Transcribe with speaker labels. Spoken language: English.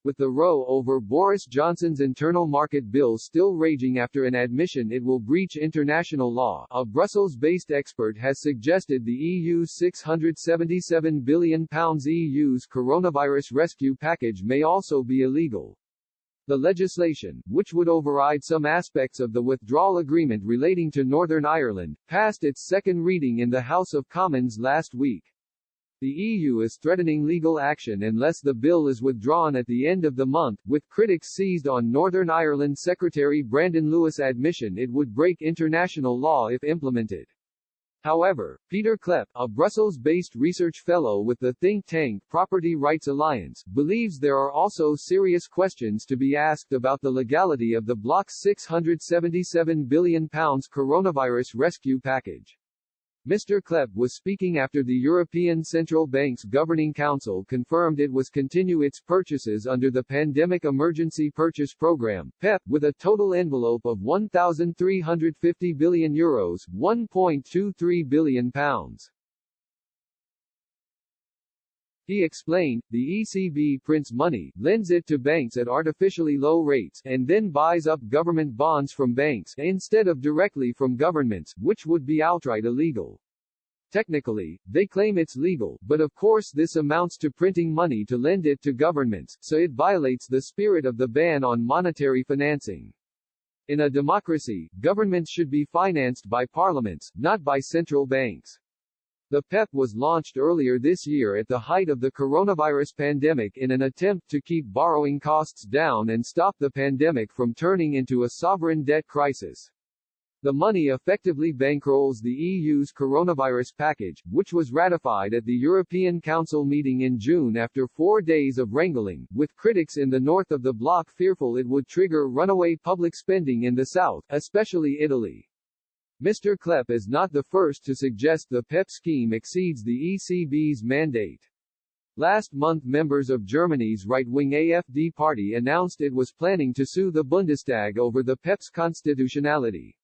Speaker 1: With the row over Boris Johnson's internal market bill still raging after an admission it will breach international law, a Brussels-based expert has suggested the EU's £677 billion EU's coronavirus rescue package may also be illegal. The legislation, which would override some aspects of the withdrawal agreement relating to Northern Ireland, passed its second reading in the House of Commons last week. The EU is threatening legal action unless the bill is withdrawn at the end of the month, with critics seized on Northern Ireland Secretary Brandon Lewis' admission it would break international law if implemented. However, Peter Klepp, a Brussels-based research fellow with the think tank Property Rights Alliance, believes there are also serious questions to be asked about the legality of the bloc's £677 billion coronavirus rescue package. Mr. Klepp was speaking after the European Central Bank's Governing Council confirmed it was continue its purchases under the Pandemic Emergency Purchase Programme, PEP, with a total envelope of €1,350 billion, £1.23 billion. He explained, the ECB prints money, lends it to banks at artificially low rates, and then buys up government bonds from banks, instead of directly from governments, which would be outright illegal. Technically, they claim it's legal, but of course this amounts to printing money to lend it to governments, so it violates the spirit of the ban on monetary financing. In a democracy, governments should be financed by parliaments, not by central banks. The PEP was launched earlier this year at the height of the coronavirus pandemic in an attempt to keep borrowing costs down and stop the pandemic from turning into a sovereign debt crisis. The money effectively bankrolls the EU's coronavirus package, which was ratified at the European Council meeting in June after 4 days of wrangling, with critics in the north of the bloc fearful it would trigger runaway public spending in the south, especially Italy. Mr. Klepp is not the first to suggest the PEP scheme exceeds the ECB's mandate. Last month members of Germany's right-wing AfD party announced it was planning to sue the Bundestag over the PEP's constitutionality.